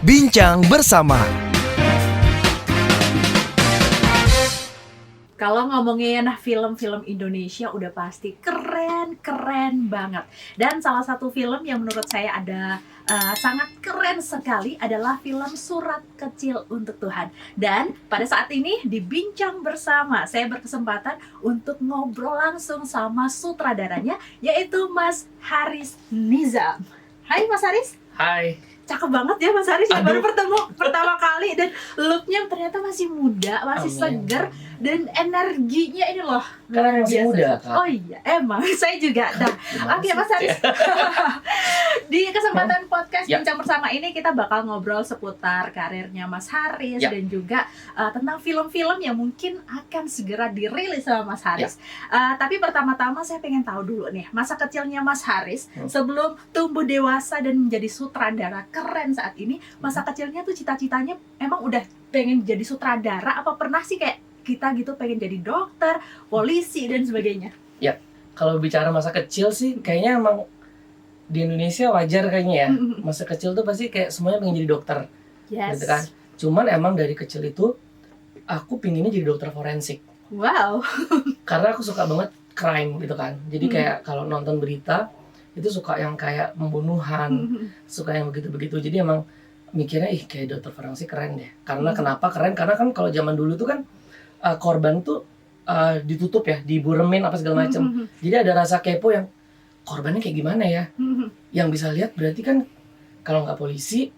Bincang bersama. Kalau ngomongin film-film Indonesia udah pasti keren banget. Dan salah satu film yang menurut saya ada sangat keren sekali adalah film Surat Kecil untuk Tuhan. Dan pada saat ini di Bincang Bersama saya berkesempatan untuk ngobrol langsung sama sutradaranya, yaitu Mas Haris Nizam. Hai Mas Haris. Hai. Cakep banget ya Mas Haris, yang baru Aduh. bertemu pertama kali. Dan looknya ternyata masih muda, masih Amin. seger. Dan energinya ini loh Kan luar masih biasa. muda, Kak. Oh iya, emang saya juga. Nah, Gimana oke sih? Mas Haris. Di kesempatan podcast Ya. Bincang Bersama ini kita bakal ngobrol seputar karirnya Mas Haris Ya. dan juga tentang film-film yang mungkin akan segera dirilis sama Mas Haris. Tapi pertama-tama saya pengen tahu dulu nih, masa kecilnya Mas Haris sebelum tumbuh dewasa dan menjadi sutradara keren saat ini. Masa kecilnya tuh cita-citanya emang udah pengen jadi sutradara, apa pernah sih kayak kita gitu pengen jadi dokter, polisi dan sebagainya? Kalau bicara masa kecil sih, kayaknya emang di Indonesia wajar kayaknya ya. Masa kecil tuh pasti kayak semuanya pengen jadi dokter, Yes. gitu kan. Cuman emang dari kecil itu, aku pinginnya jadi dokter forensik. Wow. Karena aku suka banget crime gitu kan. Jadi kayak kalau nonton berita, itu suka yang kayak pembunuhan, suka yang begitu-begitu. Jadi emang mikirnya, kayak dokter forensik keren deh. Karena kenapa keren? Karena kan kalau zaman dulu tuh kan, korban tuh ditutup ya, diburemin apa segala macam. Jadi ada rasa kepo yang korbannya kayak gimana ya? Yang bisa lihat berarti kan kalau nggak polisi,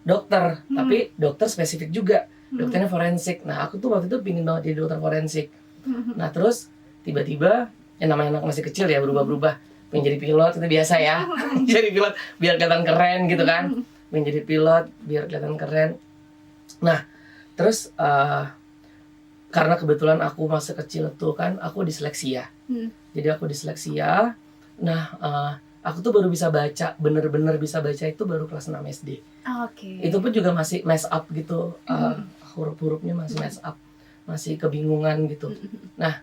dokter, tapi dokter spesifik juga, dokternya forensik. Nah aku tuh waktu itu pingin banget jadi dokter forensik. Nah terus tiba-tiba, yang namanya anak masih kecil ya berubah-berubah, pengen jadi pilot itu biasa ya, jadi pilot biar kelihatan keren gitu kan, pengen jadi pilot biar kelihatan keren. Nah terus karena kebetulan aku masa kecil tuh kan aku disleksia. Jadi aku disleksia. Nah, aku tuh baru bisa baca, bener-bener bisa baca itu baru kelas 6 SD. Oke. Itu pun juga masih mess up gitu. Huruf-hurufnya masih mess up. Masih kebingungan gitu. Nah,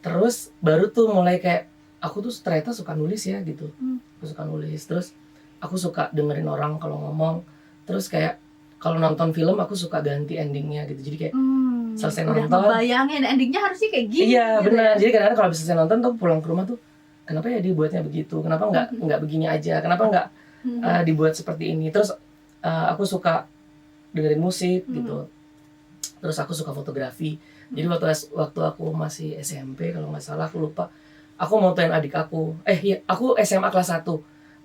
terus baru tuh mulai kayak aku tuh ternyata suka nulis ya gitu. Aku suka nulis. Terus aku suka dengerin orang kalau ngomong. Terus kayak kalau nonton film aku suka ganti endingnya gitu. Jadi kayak selesai udah nonton, ngebayangin endingnya harusnya kayak gini. iya gitu benar. ya. Jadi kadang-kadang kalau selesai nonton tuh pulang ke rumah tuh, kenapa ya dibuatnya begitu? Kenapa nggak begini aja? Kenapa nggak dibuat seperti ini? Terus aku suka dengerin musik gitu. Terus aku suka fotografi. Jadi waktu aku masih SMP kalau nggak salah, aku lupa. Aku motoin adik aku. Iya, aku SMA kelas 1.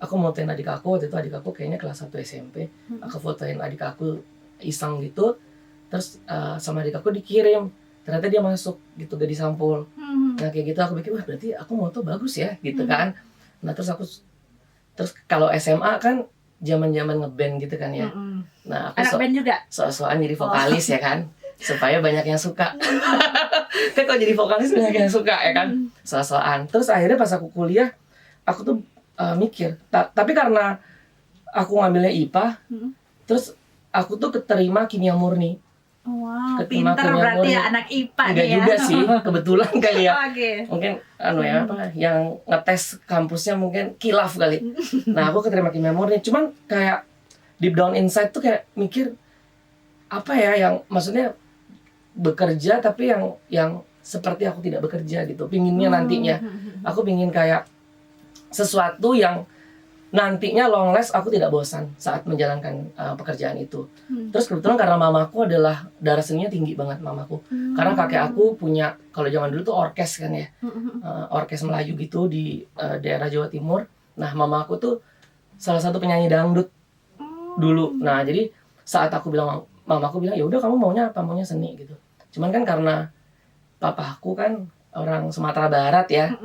Aku motoin adik aku, waktu itu adik aku kayaknya kelas 1 SMP. Aku fotoin adik aku iseng gitu. Terus sama adik aku dikirim, ternyata dia masuk gitu, gak disampul. Nah kayak gitu aku pikir, wah berarti aku moto bagus ya gitu kan. Nah terus kalau SMA kan zaman ngeband gitu kan ya. Nah aku Anak band juga. so-soan jadi vokalis ya kan, supaya banyak yang suka. Kan kalau jadi vokalis banyak yang suka ya kan, so-soan. Terus akhirnya pas aku kuliah, aku tuh mikir, tapi karena aku ngambilnya IPA, terus aku tuh keterima kimia murni. Wow, Keterima pinter kimia berarti murni. ya anak IPA Enggak nih ya. juga sih, kebetulan kali ya. Oke. Mungkin yang ngetes kampusnya mungkin kilaf kali. Nah aku keterima kimia murni, cuman kayak deep down inside tuh kayak mikir apa ya yang maksudnya bekerja tapi yang seperti aku tidak bekerja gitu. Pinginnya nantinya aku pingin kayak sesuatu yang nantinya long last aku tidak bosan saat menjalankan pekerjaan itu. Terus kebetulan karena mamaku adalah darah seninya tinggi banget mamaku. Karena kakek aku punya, kalau zaman dulu tuh orkes kan ya, orkes Melayu gitu di daerah Jawa Timur. Nah mamaku tuh salah satu penyanyi dangdut dulu. Nah jadi saat aku bilang, mamaku bilang ya udah kamu maunya apa, maunya seni gitu. Cuman kan karena papaku kan orang Sumatera Barat ya,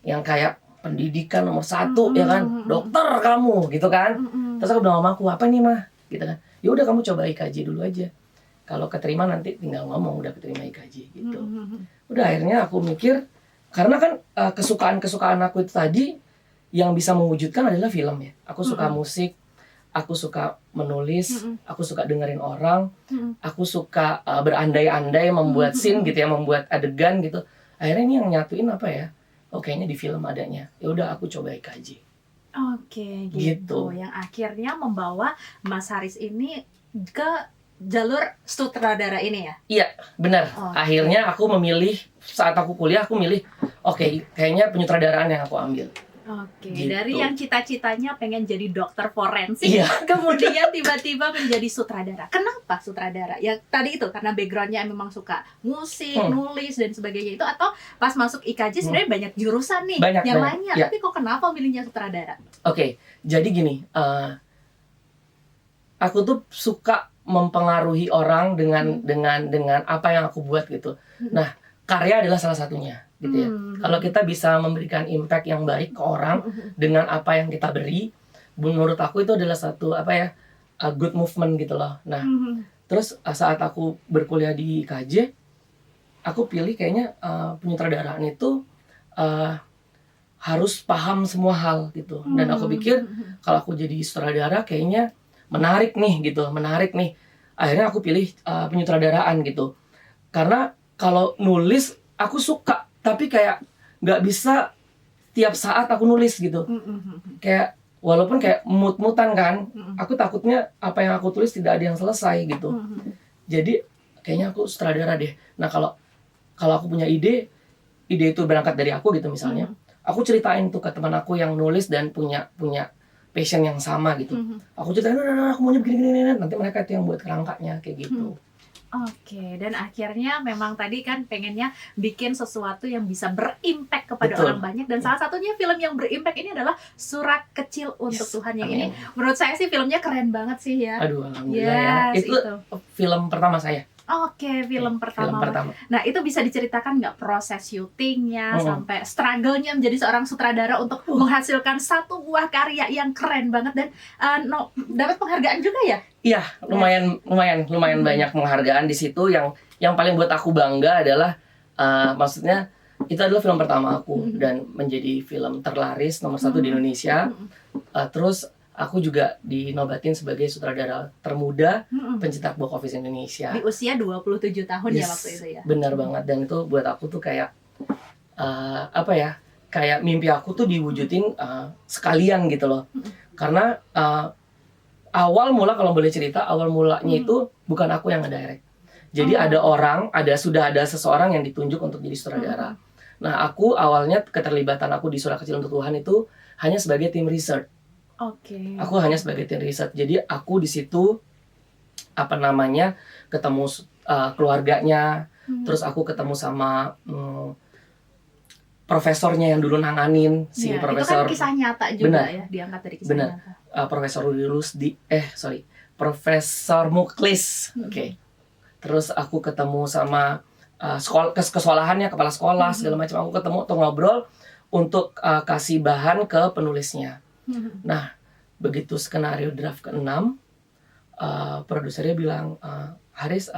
yang kayak pendidikan nomor 1 ya kan, dokter kamu gitu kan. Terus aku bilang sama mamaku, apa nih mah gitu kan, ya udah kamu coba IKJ dulu aja, kalau keterima nanti tinggal ngomong udah keterima IKJ gitu. Udah akhirnya aku mikir, karena kan kesukaan aku itu tadi yang bisa mewujudkan adalah film ya. Aku suka musik, aku suka menulis, aku suka dengerin orang, aku suka berandai-andai membuat scene gitu ya, membuat adegan gitu. Akhirnya ini yang nyatuin apa ya? Oh kayaknya di film adanya. Ya udah aku coba IKJ. Oke, gitu. Yang akhirnya membawa Mas Haris ini ke jalur sutradara ini ya? Iya, benar. Oh. Akhirnya aku memilih, saat aku kuliah aku milih, oke, kayaknya penyutradaraan yang aku ambil. Oke, Gitu. dari yang cita-citanya pengen jadi dokter forensik, Iya. kemudian tiba-tiba menjadi sutradara. Kenapa sutradara? Ya tadi itu karena backgroundnya memang suka musik, nulis dan sebagainya itu, atau pas masuk IKJ sebenarnya banyak jurusan nih Banyak, yang banyak. lainnya, Ya. tapi kok kenapa milihnya sutradara? Oke, jadi gini, aku tuh suka mempengaruhi orang dengan apa yang aku buat gitu. Nah, karya adalah salah satunya gitu ya. Kalau kita bisa memberikan impact yang baik ke orang dengan apa yang kita beri, menurut aku itu adalah satu a good movement gitu loh. Nah, terus saat aku berkuliah di IKJ, aku pilih kayaknya penyutradaraan itu harus paham semua hal gitu. Dan aku pikir kalau aku jadi sutradara kayaknya menarik nih. Akhirnya aku pilih penyutradaraan gitu. Karena kalau nulis aku suka, tapi kayak nggak bisa tiap saat aku nulis gitu. Kayak walaupun kayak mut-mutan kan, aku takutnya apa yang aku tulis tidak ada yang selesai gitu. Jadi kayaknya aku sutradara deh. Nah, kalau aku punya ide itu berangkat dari aku gitu misalnya. Aku ceritain tuh ke teman aku yang nulis dan punya passion yang sama gitu. Aku ceritain, nah, aku maunya begini, nanti mereka itu yang buat kerangkanya kayak gitu. Oke, dan akhirnya memang tadi kan pengennya bikin sesuatu yang bisa berimpact kepada Betul. orang banyak, dan salah satunya film yang berimpact ini adalah Surat Kecil Untuk Tuhan yang ini. Menurut saya sih filmnya keren banget sih ya. Aduh, alhamdulillah ya. Itu film pertama saya. Oke, film pertama. Film pertama. Nah, itu bisa diceritakan nggak proses syutingnya sampai struggle-nya menjadi seorang sutradara untuk menghasilkan satu buah karya yang keren banget dan dapat penghargaan juga ya? Iya, lumayan banyak penghargaan di situ. Yang paling buat aku bangga adalah maksudnya itu adalah film pertama aku dan menjadi film terlaris nomor 1 di Indonesia. Terus aku juga dinobatin sebagai sutradara termuda pencetak box office Indonesia. Di usia 27 tahun ya waktu itu ya? Benar banget, dan itu buat aku tuh kayak kayak mimpi aku tuh diwujudin sekalian gitu loh. Karena awal mula kalau boleh cerita, awal mulanya itu bukan aku yang ngedirect. Jadi sudah ada seseorang yang ditunjuk untuk jadi sutradara. Nah, aku awalnya keterlibatan aku di Surat Kecil Untuk Tuhan itu hanya sebagai tim research. Oke. Aku hanya sebagai tim riset. Jadi aku di situ ketemu keluarganya, terus aku ketemu sama profesornya yang dulu nanganin si profesor. Itu kan kisah nyata juga. Benar. Ya, diangkat dari kisah nyata. Profesor Profesor Muklis. Oke. Terus aku ketemu sama sekolahannya, kepala sekolah segala macam. Aku ketemu untuk ngobrol untuk kasih bahan ke penulisnya. Nah, begitu skenario draft ke-6, produsernya bilang, Haris,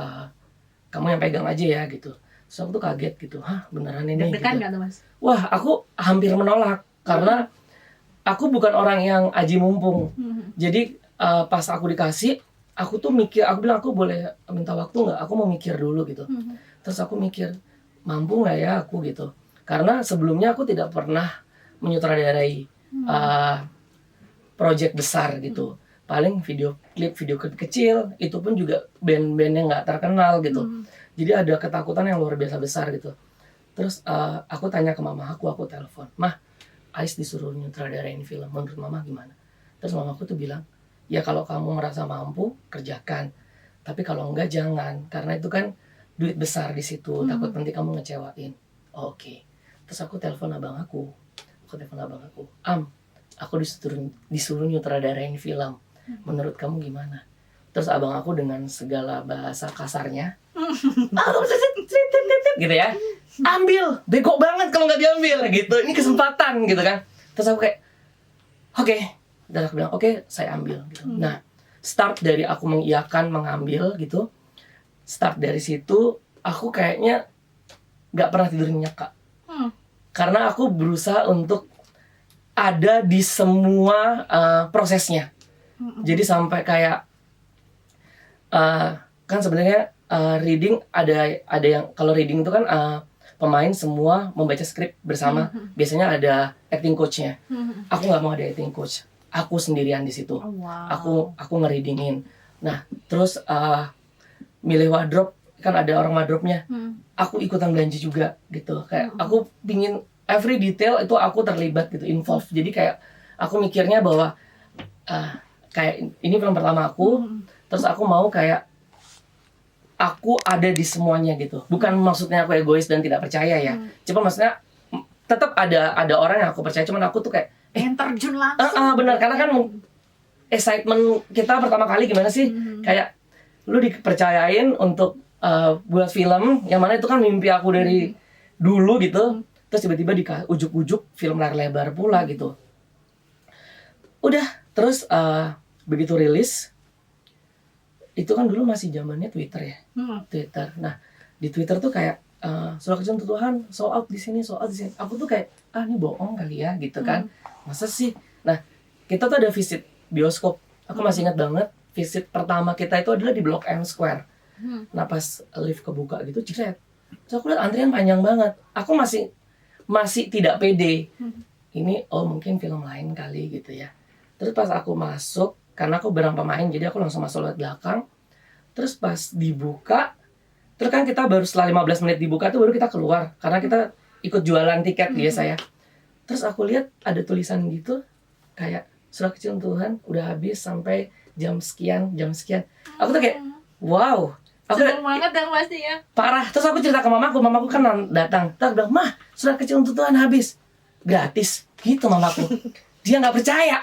kamu yang pegang aja ya gitu. Terus aku tuh kaget gitu, beneran ini? Deg-degan gitu. gak tuh Mas? Wah, aku hampir menolak karena aku bukan orang yang aji mumpung. Jadi pas aku dikasih, aku tuh mikir, aku bilang aku boleh minta waktu nggak? Aku mau mikir dulu gitu. Terus aku mikir, mampu nggak ya aku gitu? Karena sebelumnya aku tidak pernah menyutradarai project besar gitu. Paling video klip kecil, itu pun juga band-band yang nggak terkenal gitu. Jadi ada ketakutan yang luar biasa besar gitu. Terus aku tanya ke mama aku telepon, Mah, Ais disuruh nyutradarain film, menurut mama gimana? Terus mama aku tuh bilang, ya kalau kamu merasa mampu, kerjakan. Tapi kalau enggak jangan, karena itu kan duit besar di situ, takut nanti kamu ngecewain. Oke. Terus aku telepon abang aku, aku disuruh nyutradarain film. Menurut kamu gimana? Terus abang aku dengan segala bahasa kasarnya, gitu ya, ambil, bego banget kalau nggak diambil gitu. Ini kesempatan gitu kan. Terus aku kayak, oke. Dan aku bilang, oke, saya ambil gitu. Nah, start dari aku mengambil gitu. Start dari situ, aku kayaknya nggak pernah tidur nyenyak, Kak. Karena aku berusaha untuk ada di semua prosesnya. Jadi sampai kayak kan sebenarnya reading ada yang, kalau reading itu kan pemain semua membaca skrip bersama. Biasanya ada acting coach-nya. Aku nggak mau ada acting coach. Aku sendirian di situ. Aku ngereadingin. Nah terus milih wardrobe, kan ada orang wardrobe-nya, aku ikutan belanja juga gitu. Kayak aku pingin every detail itu aku terlibat gitu, involved. Jadi kayak aku mikirnya bahwa kayak ini film pertama aku, terus aku mau kayak aku ada di semuanya gitu. Bukan maksudnya aku egois dan tidak percaya ya. Cuma maksudnya tetap ada orang yang aku percaya. Cuman aku tuh kayak Pengen terjun langsung. benar, karena kan excitement kita pertama kali gimana sih? Kayak lu dipercayain untuk buat film yang mana itu kan mimpi aku dari dulu gitu. Terus tiba-tiba ujuk-ujuk film layar lebar pula gitu. Udah, terus begitu rilis, itu kan dulu masih zamannya Twitter ya. Twitter. Nah, di Twitter tuh kayak Surat Kecil Untuk Tuhan sold out di sini, sold out di sini. Aku tuh kayak ini bohong kali ya gitu kan. Masa sih? Nah, kita tuh ada visit bioskop. Aku masih ingat banget visit pertama kita itu adalah di Blok M Square. Nah, pas lift kebuka gitu, jret. Terus aku lihat antrian panjang banget. Aku masih tidak pede. Ini mungkin film lain kali gitu ya. Terus pas aku masuk, karena aku bareng pemain, jadi aku langsung masuk lewat belakang. Terus pas dibuka, terus kan kita baru setelah 15 menit dibuka tuh baru kita keluar. Karena kita ikut jualan tiket biasa ya. Terus aku lihat ada tulisan gitu, kayak Surat Kecil Untuk Tuhan udah habis sampai jam sekian. Aku tuh kayak, wow. Seneng banget dong pasti ya. Parah. Terus aku cerita ke mamaku kan datang. Terus aku bilang, "Mah, Surat Kecil Untuk Tuhan habis. Gratis." Gitu mamaku. Dia nggak percaya.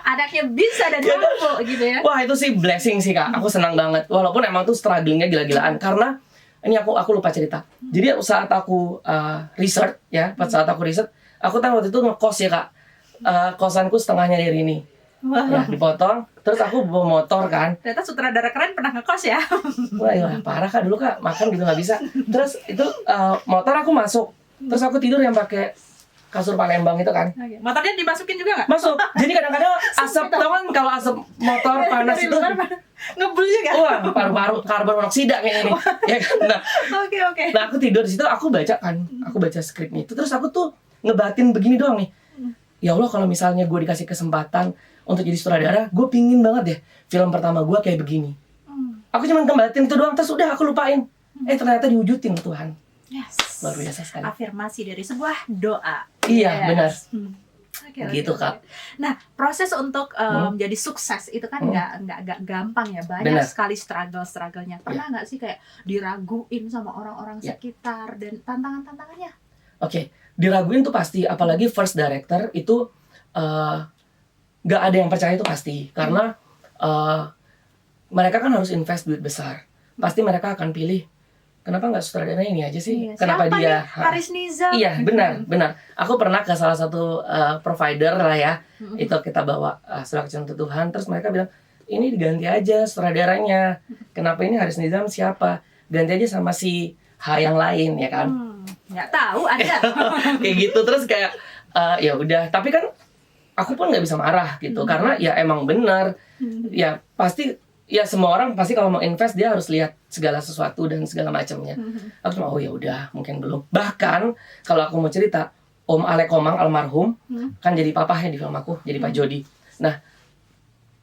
Anaknya bisa dan mampu gitu ya. Wah, itu sih blessing sih Kak. Aku senang banget. Walaupun emang tuh strugglingnya gila-gilaan. Karena ini aku lupa cerita. Jadi saat aku research ya, saat aku riset, aku tahu waktu itu ngekos ya Kak. Kosanku setengahnya dari ini. Ya, dipotong. Terus aku bawa motor kan. Ternyata sutradara keren pernah ngekos ya. Wah, parah Kak dulu Kak. Makan gitu nggak bisa. Terus itu motor aku masuk. Terus aku tidur yang pakai kasur Palembang itu kan. Motornya dimasukin juga nggak? Masuk. Jadi kadang-kadang asap, tau kan kalau asap motor panas itu ngebul juga. Wah, paru-paru karbon monoksida kayak ini. Ya kan. Nah, Oke. nah aku tidur di situ, aku baca kan. Aku baca skripnya itu. Terus aku tuh ngebatin begini doang nih. Ya Allah, kalau misalnya gue dikasih kesempatan untuk jadi sutradara, gue pingin banget deh film pertama gue kayak begini. Aku cuma ngebatin itu doang, terus udah aku lupain. Ternyata diwujudin Tuhan. Yes. Luar biasa sekali. Afirmasi dari sebuah doa. Iya, benar. Gitu Kak. Nah, proses untuk menjadi sukses itu kan nggak gampang ya, banyak Benar. sekali struggle-nya. Pernah nggak sih kayak diraguin sama orang-orang sekitar dan tantangannya? Oke, diraguin tuh pasti, apalagi first director itu nggak ada yang percaya itu pasti, karena mereka kan harus invest duit besar. Pasti mereka akan pilih, kenapa nggak sutradara ini aja sih? Kenapa siapa dia? Nih? Haris Nizam. Iya, benar. Aku pernah ke salah satu provider lah ya. Itu kita bawa Surat Kecil Untuk Tuhan, terus mereka bilang, ini diganti aja sutradaranya. Kenapa ini Haris Nizam siapa? Ganti aja sama si H yang lain ya kan? Nggak tahu ada. Kayak gitu, terus kayak ya udah. Tapi kan aku pun nggak bisa marah gitu, karena ya emang benar. Ya pasti. Ya semua orang pasti kalau mau invest dia harus lihat segala sesuatu dan segala macamnya. Aku cuma ya udah, mungkin belum. Bahkan kalau aku mau cerita, Om Alek Komang almarhum kan jadi papahnya di film aku, jadi Pak Jody. Nah,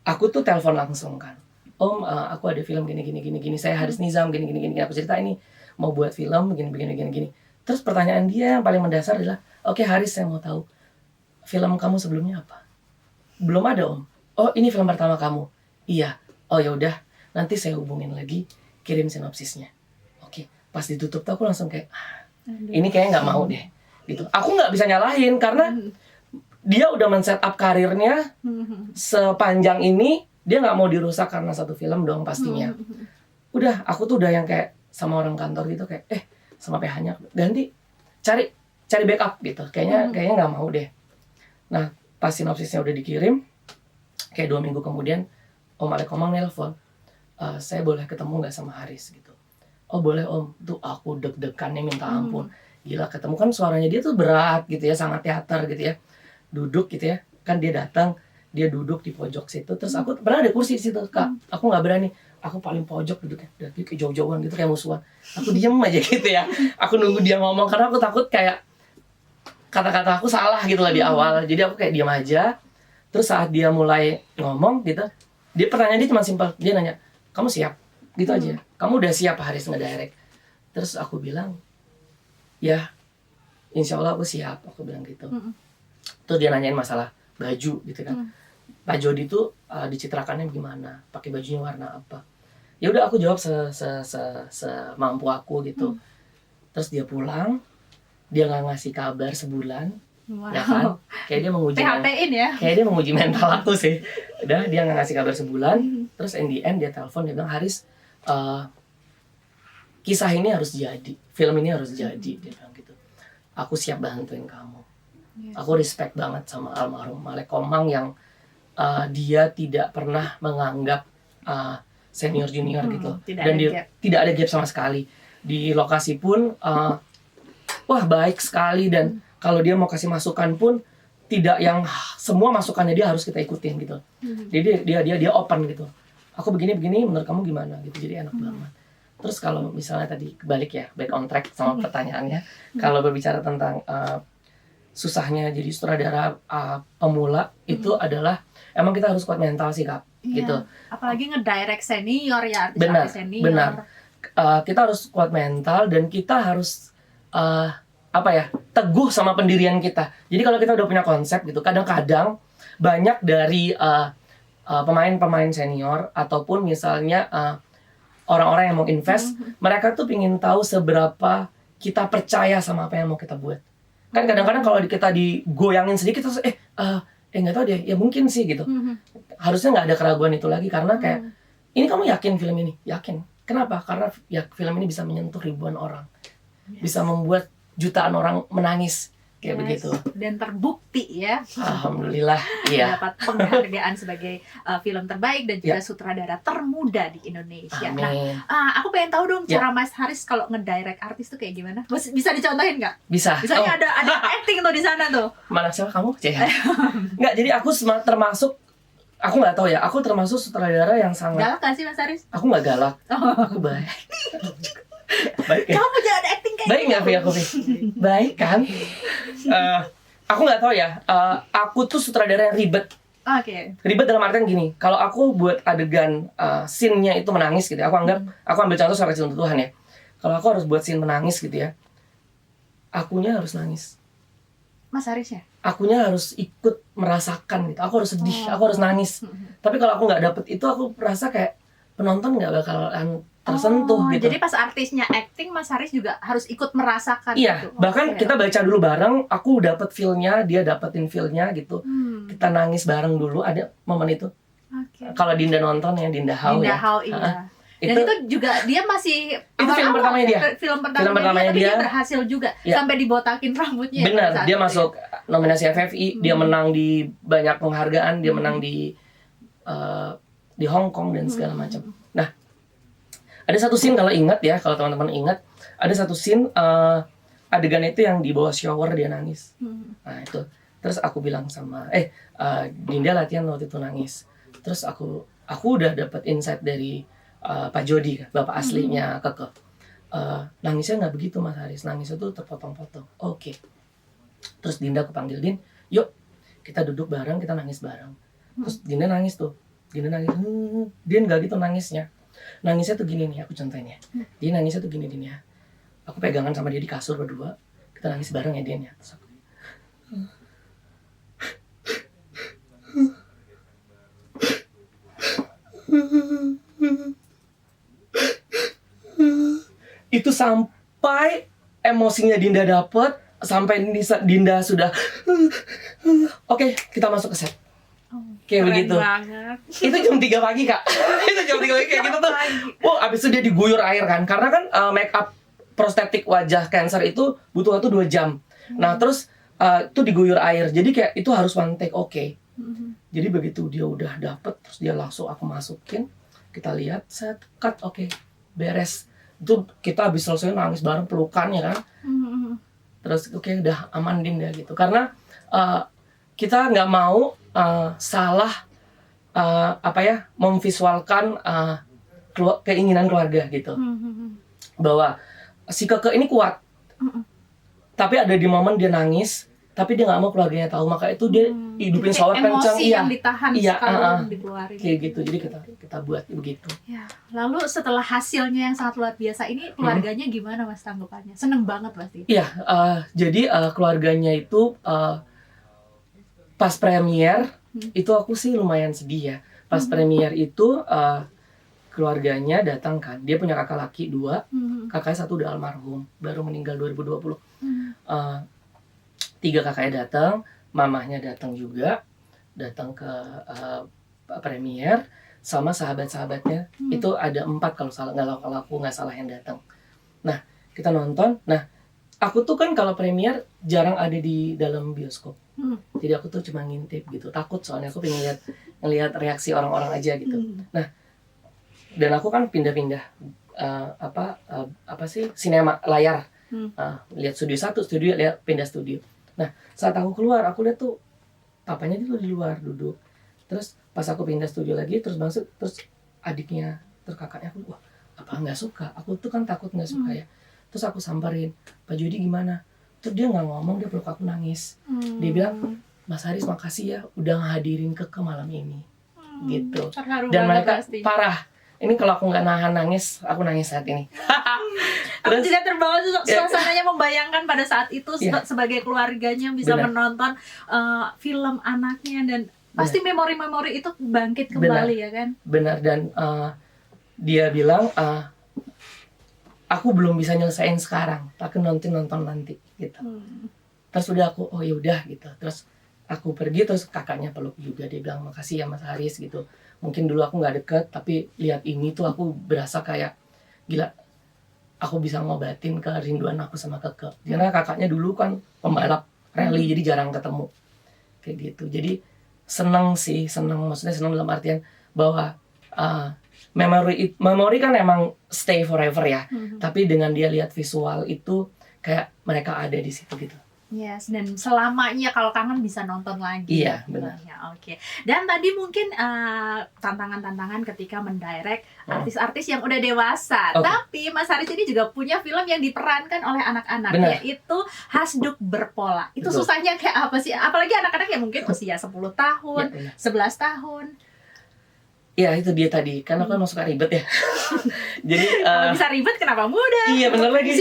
aku tuh telepon langsung kan. Om, aku ada film gini. Saya Haris Nizam gini. Aku cerita ini mau buat film gini. Terus pertanyaan dia yang paling mendasar adalah, "Oke Haris, saya mau tahu film kamu sebelumnya apa?" "Belum ada Om." "Oh, ini film pertama kamu?" "Iya." "Oh ya udah, nanti saya hubungin lagi, kirim sinopsisnya." Oke, pas ditutup tuh aku langsung kayak, ini kayaknya nggak mau deh, gitu. Aku nggak bisa nyalahin karena dia udah men-set up karirnya sepanjang ini, dia nggak mau dirusak karena satu film dong pastinya. Udah, aku tuh udah yang kayak sama orang kantor gitu kayak, sama PH-nya ganti, cari backup gitu. Kayaknya nggak mau deh. Nah, pas sinopsisnya udah dikirim, kayak 2 minggu kemudian Om Alek Komang nelpon, "Saya boleh ketemu nggak sama Haris?" gitu. "Oh boleh Om." Tuh aku deg-degannya minta ampun. Gila, ketemu kan suaranya dia tuh berat gitu ya, sangat teater gitu ya. Duduk gitu ya, kan dia datang, dia duduk di pojok situ. Terus aku pernah ada kursi di situ Kak, aku nggak berani. Aku paling pojok duduknya, dari kayak jauh-jauhan gitu kayak musuhan. Aku diem aja gitu ya. Aku nunggu dia ngomong karena aku takut kayak kata-kata aku salah gitu lah di awal. Jadi aku kayak diam aja. Terus saat dia mulai ngomong gitu, Dia pertanyaan dia cuma simpel, dia nanya, kamu siap? Gitu aja. Kamu udah siap Haris ngedirect? Terus aku bilang, ya insya Allah aku siap, aku bilang gitu. Terus dia nanyain masalah baju gitu kan. Pak Jody tuh dicitrakannya gimana, pakai bajunya warna apa. Ya udah aku jawab semampu aku gitu. Terus dia pulang, dia nggak ngasih kabar sebulan. Wow. Ya kan, kayak dia menguji PHP-in ya. kayak dia menguji mental aku sih. Udah dia nggak ngasih kabar sebulan, terus in the end dia telepon, dia bilang, Haris, kisah ini harus jadi, film ini harus jadi, dia bilang gitu. Aku siap bantuin kamu. Aku respect banget sama almarhum Malek Komang yang dia tidak pernah menganggap senior junior gitu, dan dia tidak ada gap sama sekali di lokasi pun. Wah baik sekali, dan kalau dia mau kasih masukan pun tidak yang semua masukannya dia harus kita ikutin gitu. Jadi dia open gitu. Aku begini menurut kamu gimana gitu. Jadi enak banget. Terus kalau misalnya tadi kebalik ya, back on track sama pertanyaannya. Kalau berbicara tentang susahnya jadi sutradara pemula itu adalah emang kita harus kuat mental sih Kak. Gitu. Apalagi ngedirect senior ya, artis senior. Benar. Kita harus kuat mental dan kita harus teguh sama pendirian kita. Jadi kalau kita udah punya konsep gitu, kadang-kadang banyak dari pemain-pemain senior ataupun misalnya orang-orang yang mau invest, mereka tuh pingin tahu seberapa kita percaya sama apa yang mau kita buat. Kan kadang-kadang kalau kita digoyangin sedikit terus nggak tahu deh, ya mungkin sih gitu. Harusnya nggak ada keraguan itu lagi, karena kayak ini kamu yakin film ini? Yakin. Kenapa? Karena ya film ini bisa menyentuh ribuan orang, bisa membuat jutaan orang menangis kayak begitu. Dan terbukti ya. Alhamdulillah, iya. Dapat penghargaan sebagai film terbaik dan juga sutradara termuda di Indonesia. Amin. Nah, aku pengen tahu dong cara Mas Haris kalau ngedirect artis tuh kayak gimana? Bisa dicontohin nggak? Bisa. Misalnya ada acting tuh di sana tuh. Mana siapa kamu? Nggak, jadi aku termasuk, aku nggak tahu ya, aku termasuk sutradara yang sangat galak nggak sih Mas Haris? Aku nggak galak, aku baik. Baik ya? Kamu jangan acting kayak baik nggak gitu. Via? Baik kan? Aku nggak tahu ya. Aku tuh sutradara yang ribet. Oke. Ribet dalam artian gini. Kalau aku buat adegan scene-nya itu menangis gitu, aku ambil contoh Suara Kecil Untuk Tuhan ya. Kalau aku harus buat scene menangis gitu ya, akunya harus nangis. Mas Haris ya? Akunya harus ikut merasakan gitu. Aku harus sedih, aku harus nangis. Tapi kalau aku nggak dapet itu, aku merasa kayak penonton nggak bakalan tersentuh gitu. Jadi pas artisnya acting, Mas Haris juga harus ikut merasakan gitu. Bahkan kita baca dulu bareng, aku dapet feel-nya, dia dapetin feel-nya gitu. Kita nangis bareng dulu, ada momen itu. Kalau Dinda nonton ya, Dinda Hau ya. Iya. Dan itu juga dia masih itu film pertamanya dia. Film pertamanya dia, dia berhasil juga sampai dibotakin rambutnya. Benar, dia masuk nominasi FFI, dia menang di banyak penghargaan, dia menang di Hong Kong dan segala macam. Nah, ada satu scene kalau teman-teman ingat, ada satu scene adegan itu yang di bawah shower dia nangis. Nah itu, terus aku bilang sama, Dinda latihan waktu itu nangis. Terus aku udah dapat insight dari Pak Jody, bapak aslinya Keke. Nangisnya nggak begitu Mas Haris, nangisnya tuh terpotong-potong. Oke. Terus Dinda aku panggil, Din, yuk kita duduk bareng, kita nangis bareng. Terus Dinda nangis tuh, Dia nggak gitu nangisnya. Nangisnya tuh gini nih, aku contohin ya. Dia nangisnya tuh gini ya. Aku pegangan sama dia di kasur berdua. Kita nangis bareng ya Din ya. Terus aku, itu sampai emosinya Dinda dapet, sampai Dinda sudah oke, kita masuk ke set. Kayak begitu. Banget. Itu jam 3 pagi Kak. Itu jam 3 pagi kayak gitu tuh. Abis itu dia diguyur air kan. Karena kan make up prostetik wajah cancer itu butuh waktu 2 jam. Nah terus itu diguyur air. Jadi kayak itu harus one take Jadi begitu dia udah dapet, terus dia langsung aku masukin. Kita lihat, set, cut, beres. Itu kita habis selesai nangis bareng, pelukan ya kan. Terus udah aman Dinda gitu. Karena kita nggak mau salah memvisualkan keinginan keluarga gitu. Bahwa si Keke ini kuat. Tapi ada di momen dia nangis, tapi dia nggak mau keluarganya tahu, maka itu dia hidupin Jadi shower kayak kencang. emosi yang ditahan sekarang dikeluarin. Kayak gitu, jadi kita buat begitu. Ya, lalu setelah hasilnya yang sangat luar biasa ini, keluarganya gimana Mas tanggapannya? Seneng banget pasti. Iya, jadi keluarganya itu pas premier itu aku sih lumayan sedih ya. Pas premier itu keluarganya datang kan, dia punya kakak laki 2, kakaknya 1 udah almarhum, baru meninggal 2020. 3 kakaknya datang, mamahnya datang juga, datang ke premier sama sahabat-sahabatnya. Itu ada 4 kalau aku nggak salah yang datang. Nah, kita nonton. Nah, aku tuh kan kalau premier jarang ada di dalam bioskop. Jadi aku tuh cuma ngintip gitu, takut soalnya aku pengen ngelihat reaksi orang-orang aja gitu. Nah, dan aku kan pindah-pindah apa sih, sinema layar. Lihat studio 1, studio, lihat pindah studio. Nah, saat aku keluar, aku lihat tuh papanya itu di luar duduk. Terus pas aku pindah studio lagi, terus masuk, terus adiknya, terus kakaknya, aku wah, apa nggak suka? Aku tuh kan takut nggak suka ya. Terus aku samperin, Pak Jody gimana? Terus dia nggak ngomong, dia peluk aku nangis. Dia bilang, Mas Haris makasih ya, udah ngehadirin ke malam ini. Gitu. Dan mereka pasti parah. Ini kalau aku nggak nahan nangis, aku nangis saat ini. Aku juga terbawa suasananya, membayangkan pada saat itu sebagai keluarganya bisa menonton film anaknya, dan pasti memori-memori itu bangkit kembali. Ya kan? Benar, dan dia bilang aku belum bisa nyelesain sekarang, tapi nonton nanti gitu. Terus udah aku oh ya udah gitu. Terus aku pergi, terus kakaknya peluk juga, dia bilang makasih ya Mas Haris gitu. Mungkin dulu aku nggak deket, tapi lihat ini tuh aku berasa kayak gila, aku bisa ngobatin kerinduan aku sama Keke. Karena kakaknya dulu kan pembalap rally, jadi jarang ketemu. Kayak gitu. Jadi seneng maksudnya seneng dalam artian bahwa memori kan emang stay forever ya. Tapi dengan dia lihat visual itu kayak mereka ada di situ gitu. Yes, dan selamanya kalau kangen bisa nonton lagi. Iya, benar. Ya, oke. Dan tadi mungkin tantangan-tantangan ketika mendirect artis-artis yang udah dewasa. Tapi Mas Haris ini juga punya film yang diperankan oleh anak-anak, yaitu Hasduk Berpola. Itu susahnya kayak apa sih? Apalagi anak-anak yang mungkin usia 10 tahun, 11 tahun. Ya itu dia tadi, karena kan suka ribet ya. Jadi kalau bisa ribet kenapa mudah? Iya benar lagi.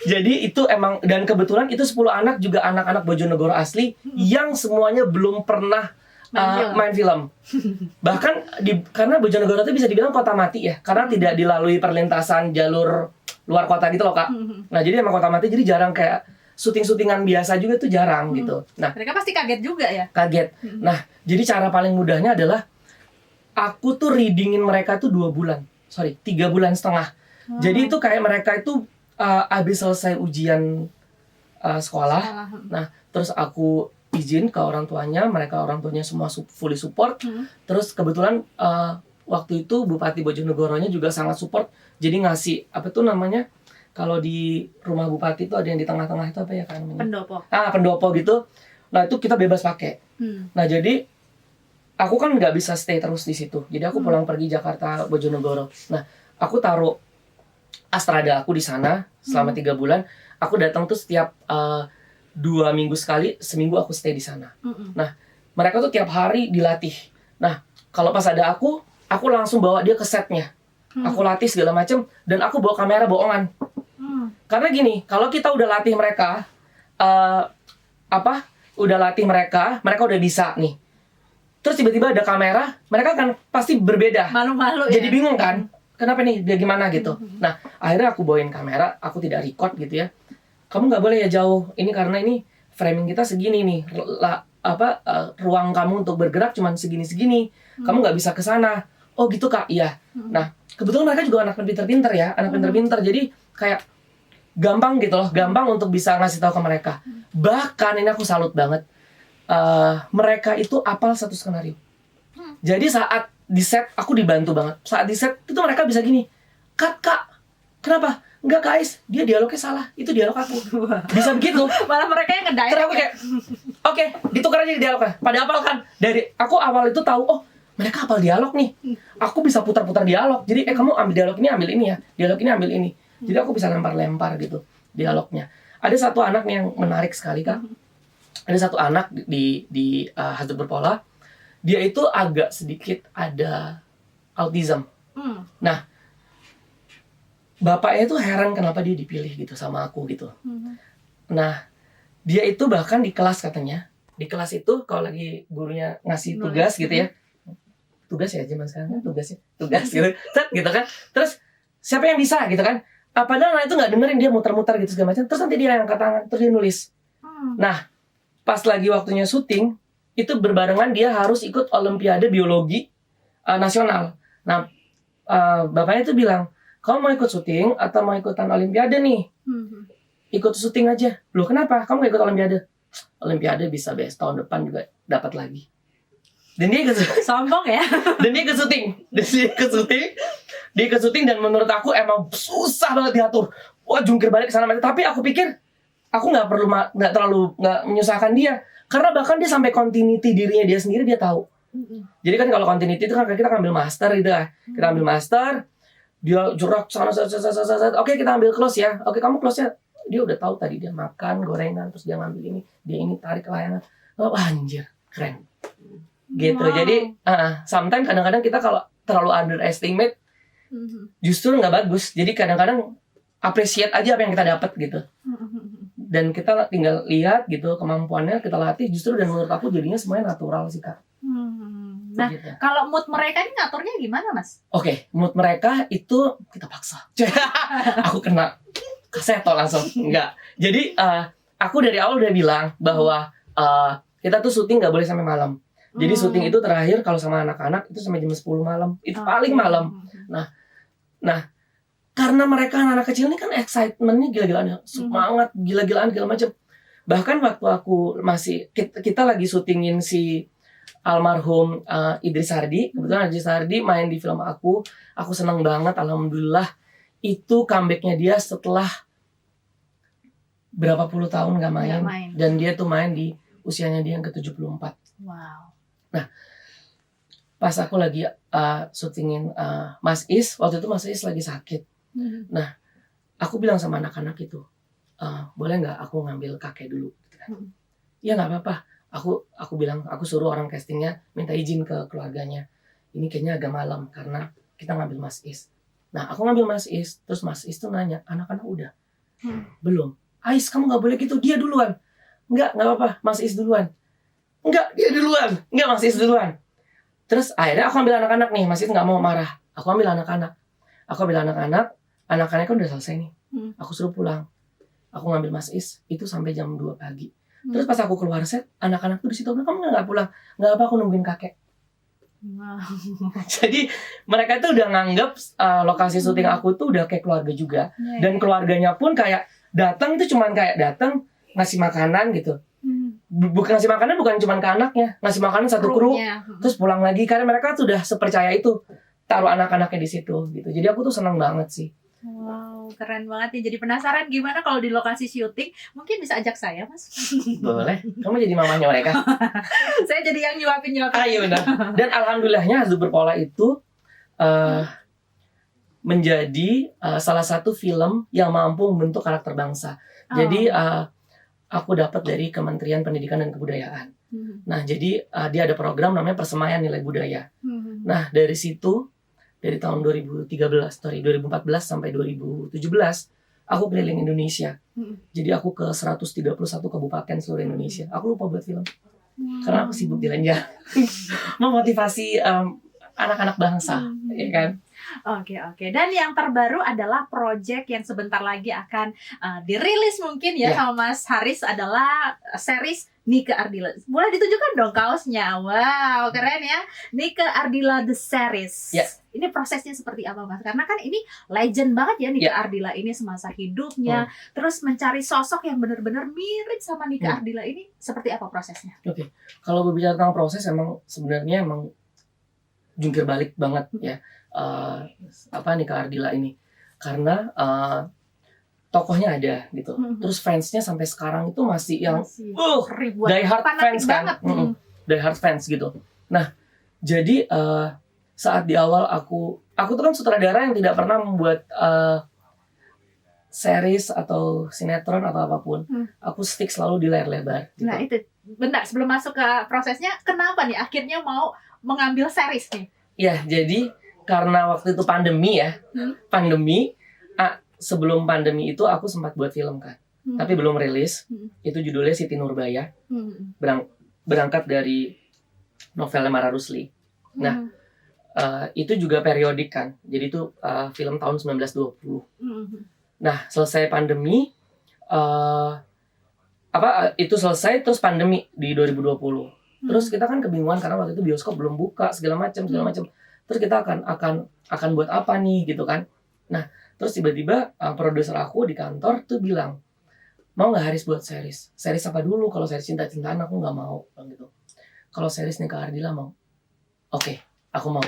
Jadi itu emang, dan kebetulan itu 10 anak juga anak-anak Bojonegoro asli yang semuanya belum pernah main film. Bahkan karena Bojonegoro itu bisa dibilang kota mati ya, karena tidak dilalui perlintasan jalur luar kota gitu loh Kak. Nah jadi emang kota mati, jadi jarang kayak syuting-syutingan biasa juga tuh jarang gitu. Nah mereka pasti kaget juga ya? Kaget. Nah jadi cara paling mudahnya adalah aku tuh readingin mereka tuh 3 bulan setengah. Jadi itu kayak mereka itu habis selesai ujian sekolah. Nah, terus aku izin ke orang tuanya, orang tuanya semua fully support. Terus kebetulan waktu itu Bupati Bojonegoronya juga sangat support. Jadi ngasih apa tuh namanya? Kalau di rumah bupati itu ada yang di tengah-tengah itu apa ya kan namanya? Pendopo. Pendopo gitu. Nah, itu kita bebas pakai. Nah, jadi aku kan nggak bisa stay terus di situ. Jadi aku pulang pergi Jakarta, Bojonegoro. Nah, aku taruh Astrada aku di sana selama 3 bulan. Aku datang tuh setiap 2 minggu sekali, seminggu aku stay di sana. Nah, mereka tuh tiap hari dilatih. Nah, kalau pas ada aku langsung bawa dia ke setnya. Aku latih segala macem, dan aku bawa kamera bohongan. Karena gini, kalau kita udah latih mereka, mereka udah bisa nih. Terus tiba-tiba ada kamera, mereka kan pasti berbeda. Malu-malu jadi bingung kan? Kenapa nih? Dia gimana gitu? Nah, akhirnya aku bawain kamera, aku tidak record gitu ya. Kamu nggak boleh ya jauh. Ini karena ini framing kita segini nih. Ruang kamu untuk bergerak cuma segini-segini. Kamu nggak bisa ke sana. Oh gitu Kak? Iya. Nah, kebetulan mereka juga anak pinter-pinter ya, anak pinter-pinter. Jadi kayak gampang gitu loh, gampang untuk bisa ngasih tahu ke mereka. Bahkan ini aku salut banget. Mereka itu apal 1 skenario. Jadi saat di set aku dibantu banget. Saat di set itu mereka bisa gini, Kak, kenapa? Enggak guys, dia dialognya salah. Itu dialog aku. Bisa begitu. Malah mereka yang ngedirect. Terus aku kayak, oke, ditukar aja di dialognya. Padahal kan dari aku awal itu tahu, oh mereka hafal dialog nih. Aku bisa putar-putar dialog. Jadi kamu ambil dialog ini ya. Dialog ini ambil ini. Jadi aku bisa lempar-lempar gitu dialognya. ada satu anak nih yang menarik sekali Kak. Ada satu anak di Hazard Berpola, dia itu agak sedikit ada autism. Nah, bapaknya itu heran kenapa dia dipilih gitu sama aku gitu. Nah, dia itu bahkan di kelas katanya, di kelas itu kalau lagi gurunya ngasih tugas gitu ya, tugas ya zaman sekarang kan tugas gitu, gitu kan. Terus siapa yang bisa gitu kan? Padahal anak itu nggak dengerin, dia muter-muter gitu segala macam. Terus nanti dia angkat tangan, terus dia nulis. Nah, pas lagi waktunya syuting, itu berbarengan dia harus ikut Olimpiade Biologi nasional. Nah, bapaknya itu bilang, kamu mau ikut syuting atau mau ikutan Olimpiade nih? Ikut syuting aja. Loh kenapa? Kamu gak ikut Olimpiade? Olimpiade bisa tahun depan juga dapat lagi. Dan dia ikut sombong ya. Dan dia ikut syuting. Dia ikut syuting dan menurut aku emang susah banget diatur. Wah, jungkir balik ke sana. Tapi aku pikir aku nggak menyusahkan dia, karena bahkan dia sampai continuity dirinya dia sendiri dia tahu. Jadi kan kalau continuity itu kan kita ambil master gitu kan, kita ambil master, dia jurak sana, oke kita ambil close ya, oke kamu close nya, dia udah tahu tadi dia makan gorengan, terus dia ngambil ini, dia ini tarik layangan, anjir keren, gitu. Jadi sometimes kadang-kadang kita kalau terlalu underestimate, justru nggak bagus. Jadi kadang-kadang appreciate aja apa yang kita dapat gitu. Dan kita tinggal lihat gitu kemampuannya, kita latih justru, dan menurut aku jadinya semuanya natural sih Kak. Nah, gitu. Kalau mood mereka ini ngaturnya gimana Mas? Oke, mood mereka itu kita paksa. Aku kena kaseto langsung. Enggak. Jadi aku dari awal udah bilang bahwa kita tuh syuting nggak boleh sampai malam. Jadi syuting itu terakhir kalau sama anak-anak itu sampai jam 10 malam. Itu paling malam. Nah, karena mereka anak-anak kecil ini kan excitementnya gila-gilaan ya, semangat gila-gilaan segala macam. Bahkan waktu aku masih kita lagi syutingin si almarhum Idris Hardi, kebetulan Idris Hardi main di film aku senang banget, alhamdulillah. Itu comebacknya dia setelah berapa puluh tahun gak main. Dan dia tuh main di usianya dia yang ke-74. Wow. Nah, pas aku lagi syutingin Mas Is, waktu itu Mas Is lagi sakit. Nah, aku bilang sama anak-anak itu, boleh nggak aku ngambil kakek dulu? Gitu kan. Ya nggak apa-apa. Aku bilang, aku suruh orang castingnya minta izin ke keluarganya. Ini kayaknya agak malam karena kita ngambil Mas Is. Nah, aku ngambil Mas Is, terus Mas Is tuh nanya, anak-anak udah? Belum. Ais, kamu nggak boleh gitu, dia duluan. Nggak apa-apa, Mas Is duluan. Nggak, dia duluan. Nggak, Mas Is duluan. Terus akhirnya aku ambil anak-anak nih, Mas Is nggak mau marah. Aku ambil anak-anak kan udah selesai nih. Aku suruh pulang. Aku ngambil Mas Is itu sampai jam 2 pagi. Terus pas aku keluar set, anak-anak tuh di situ bilang, kamu nggak pulang? Nggak apa, aku nungguin kakek. Wow. Jadi mereka tuh udah nganggap lokasi syuting aku tuh udah kayak keluarga juga. Dan keluarganya pun kayak datang tuh cuman kayak datang ngasih makanan gitu. Bukan ngasih makanan, bukan cuman ke anaknya, ngasih makanan satu kru, terus pulang lagi, karena mereka tuh udah sepercaya itu. Taruh anak-anaknya di situ gitu. Jadi aku tuh senang banget sih. Wow, keren banget nih. Jadi penasaran gimana kalau di lokasi syuting? Mungkin bisa ajak saya, Mas. Boleh. Kamu jadi mamanya mereka. Saya jadi yang nyuapin. Iya benar. Dan alhamdulillahnya Hazard Berpola itu menjadi salah satu film yang mampu membentuk karakter bangsa. Jadi aku dapat dari Kementerian Pendidikan dan Kebudayaan. Nah, jadi dia ada program namanya Persemaian Nilai Budaya. Nah, dari situ, dari tahun 2014 sampai 2017, aku keliling Indonesia. Jadi aku ke 131 kabupaten seluruh Indonesia. Aku lupa buat film. Karena aku sibuk jalan-jalan. Memotivasi anak-anak bangsa, ya kan? Oke. Dan yang terbaru adalah project yang sebentar lagi akan dirilis mungkin ya sama Mas Haris, adalah series Nike Ardila. Boleh ditunjukkan dong kaosnya. Wow, keren ya. Nike Ardila The Series. Ini prosesnya seperti apa, Mas? Karena kan ini legend banget ya Nike Ardila ini semasa hidupnya. Terus mencari sosok yang benar-benar mirip sama Nike Ardila ini, seperti apa prosesnya? Oke. Kalau berbicara tentang proses, sebenarnya jungkir balik banget ya. Nike Ardila ini. Karena tokohnya ada gitu. Terus fansnya sampai sekarang itu masih yang ribuan, die hard fans kan. Die hard fans gitu. Nah, jadi saat di awal aku tuh kan sutradara yang tidak pernah membuat series atau sinetron atau apapun, aku stick selalu di layar lebar. Gitu. Nah itu, bentar sebelum masuk ke prosesnya, kenapa nih akhirnya mau mengambil series nih? Ya, jadi karena waktu itu pandemi ya, pandemi. Sebelum pandemi itu aku sempat buat film kan, tapi belum rilis. Itu judulnya Siti Nurbaya, berangkat dari novelnya Mara Rusli. Nah, itu juga periodik kan, jadi itu film tahun 1920. Nah, selesai pandemi, itu selesai terus pandemi di 2020. Terus kita kan kebingungan karena waktu itu bioskop belum buka segala macam. Terus kita akan buat apa nih gitu kan. Nah, terus tiba-tiba produser aku di kantor tuh bilang, mau nggak Haris buat series? Series apa dulu? Kalau series cinta-cintaan aku nggak mau gitu. Kalau series Nika Ardila mau. Oke, aku mau.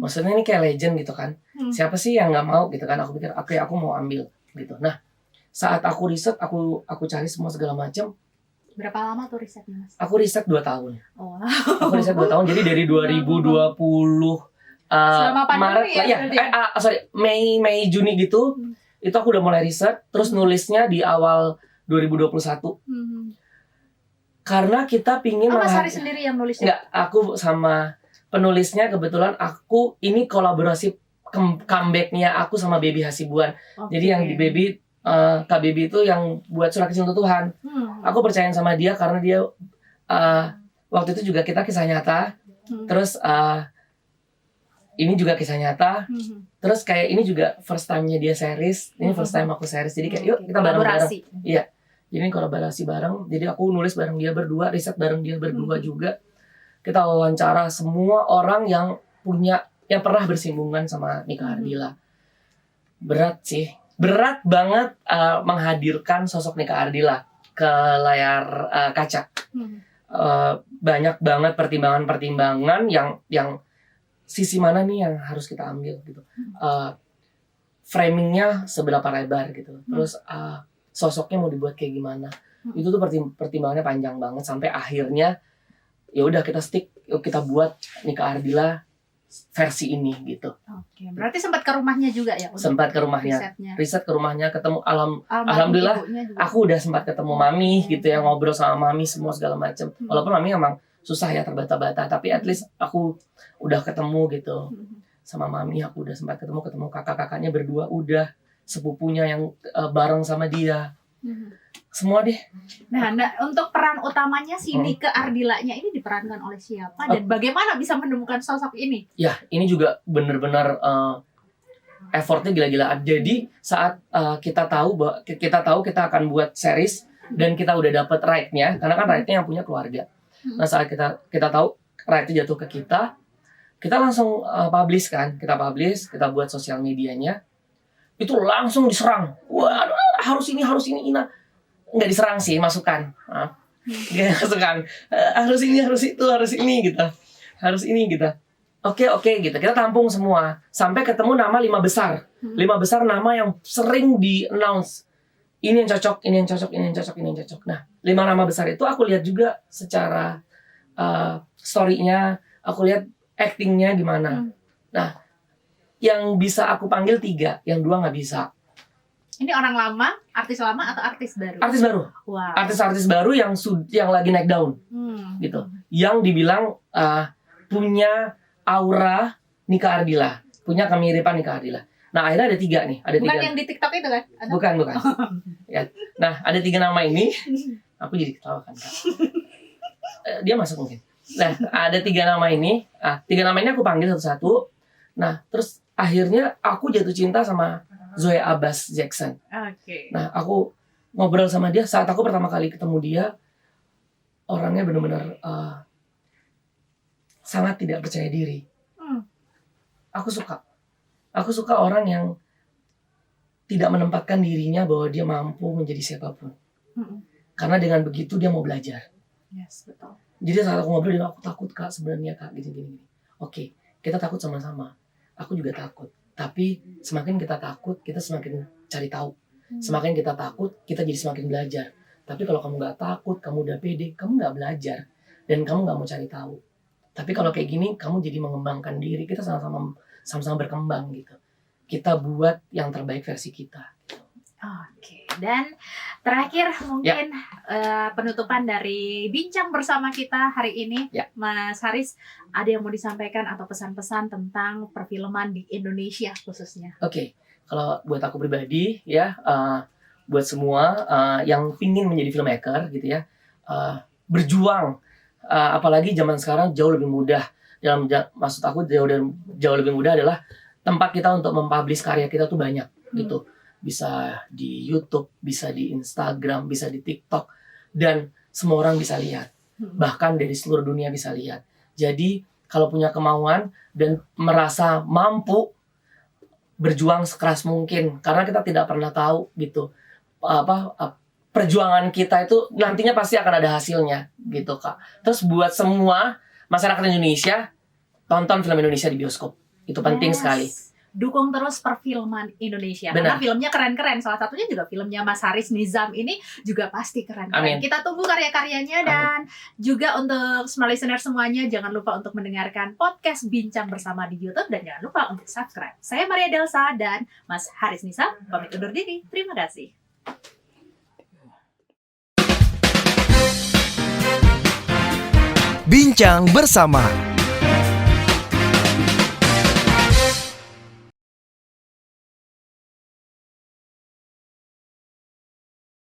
Maksudnya ini kayak legend gitu kan. Siapa sih yang nggak mau gitu kan? Aku pikir oke, aku mau ambil gitu. Nah, saat aku riset, aku cari semua segala macam. Berapa lama tuh risetnya, Mas? Aku riset 2 tahun. Oh. Aku riset 2 tahun. Jadi dari 2020 selama pandemi Maret, Mei Juni gitu, itu aku udah mulai riset, terus nulisnya di awal 2021. Karena kita pingin Mas Haris sendiri yang nulisnya? Enggak, aku sama penulisnya kebetulan ini kolaborasi comebacknya aku sama Baby Hasibuan. Jadi yang di Baby, Kak Baby itu yang buat Surat Kecil untuk Tuhan. Aku percaya sama dia karena dia waktu itu juga kita kisah nyata. Terus ini juga kisah nyata. Terus kayak ini juga first time-nya dia series. Ini first time aku series. Jadi kayak yuk kita bareng-bareng. Iya. Jadi ini kolaborasi bareng. Jadi aku nulis bareng dia berdua, riset bareng dia berdua juga. Kita wawancara semua orang yang pernah bersinggungan sama Nika Ardila. Berat sih. Berat banget menghadirkan sosok Nika Ardila ke layar kaca. Banyak banget pertimbangan-pertimbangan yang sisi mana nih yang harus kita ambil gitu. Framingnya seberapa lebar gitu. Terus sosoknya mau dibuat kayak gimana. Itu tuh pertimbangannya panjang banget sampai akhirnya ya udah kita buat Nika Ardila versi ini gitu. Oke, berarti sempat ke rumahnya juga ya? Sempat ke rumahnya. Riset ke rumahnya, ketemu alhamdulillah aku udah sempat ketemu Mami gitu ya, ngobrol sama Mami semua segala macam. Walaupun Mami emang susah ya, terbata-bata, tapi at least aku udah ketemu gitu sama Mami. Aku udah sempat ketemu kakak-kakaknya berdua, udah sepupunya yang bareng sama dia. Semua deh. Nah, untuk peran utamanya si Nika Ardilanya ini diperankan oleh siapa dan bagaimana bisa menemukan sosok ini? Ya, ini juga benar-benar effortnya gila-gilaan. Jadi saat kita tahu kita akan buat series dan kita udah dapet right-nya, karena kan right-nya yang punya keluarga. Nah, saat kita tahu right-nya jatuh ke kita langsung publish kan. Kita buat sosial medianya. Itu langsung diserang. Wah, harus ini. Nggak diserang sih, masukan. Masukan. Harus ini, harus itu, harus ini gitu. Harus ini gitu. Oke gitu. Kita tampung semua sampai ketemu nama 5 besar. 5 besar nama yang sering di-announce. Ini yang cocok, ini yang cocok, ini yang cocok, ini yang cocok. Nah, 5 nama besar itu aku lihat juga secara story-nya, aku lihat acting-nya gimana. Nah, yang bisa aku panggil 3, yang 2 nggak bisa. Ini orang lama, artis lama atau artis baru? Artis baru. Wow. Artis baru yang lagi naik daun. Gitu. Yang dibilang punya aura Nika Ardila, punya kemiripan Nika Ardila. Nah, akhirnya ada 3 nih. Bukan yang di TikTok itu kan? Bukan. Ya. Nah, ada 3 nama ini. Aku jadi ketawa kan, Kak. Dia masuk mungkin. Nah, ada 3 nama ini. 3 nama ini aku panggil satu-satu. Nah, terus akhirnya aku jatuh cinta sama Zoe Abbas Jackson. Nah, aku ngobrol sama dia. Saat aku pertama kali ketemu dia, orangnya benar-benar sangat tidak percaya diri. Aku suka orang yang tidak menempatkan dirinya bahwa dia mampu menjadi siapapun. Karena dengan begitu dia mau belajar. Yes, betul. Jadi saat aku ngobrol dengan aku takut Kak sebenarnya Kak gini. Oke, kita takut sama-sama. Aku juga takut. Tapi semakin kita takut, kita semakin cari tahu. Semakin kita takut, kita jadi semakin belajar. Tapi kalau kamu nggak takut, kamu udah pede, kamu nggak belajar. Dan kamu nggak mau cari tahu. Tapi kalau kayak gini, kamu jadi mengembangkan diri. Kita sama-sama berkembang gitu. Kita buat yang terbaik versi kita. Oke, dan terakhir mungkin penutupan dari bincang bersama kita hari ini, Mas Haris, ada yang mau disampaikan atau pesan-pesan tentang perfilman di Indonesia khususnya? Oke, kalau buat aku pribadi ya, buat semua yang pingin menjadi filmmaker gitu ya, berjuang, apalagi zaman sekarang jauh lebih mudah. Maksud aku jauh lebih mudah adalah tempat kita untuk mempublish karya kita tuh banyak gitu. Bisa di YouTube, bisa di Instagram, bisa di TikTok, dan semua orang bisa lihat. Bahkan dari seluruh dunia bisa lihat. Jadi kalau punya kemauan dan merasa mampu, berjuang sekeras mungkin, karena kita tidak pernah tahu gitu perjuangan kita itu nantinya pasti akan ada hasilnya gitu Kak. Terus buat semua masyarakat Indonesia, tonton film Indonesia di bioskop. Itu penting sekali. Dukung terus perfilman Indonesia. Benar. Karena filmnya keren-keren. Salah satunya juga filmnya Mas Haris Nizam ini juga pasti keren-keren. Amin. Kita tunggu karya-karyanya. Dan juga untuk semua listener semuanya, jangan lupa untuk mendengarkan podcast Bincang Bersama di YouTube. Dan jangan lupa untuk subscribe. Saya Maria Delsa dan Mas Haris Nizam pamit undur diri. Terima kasih. Bincang Bersama.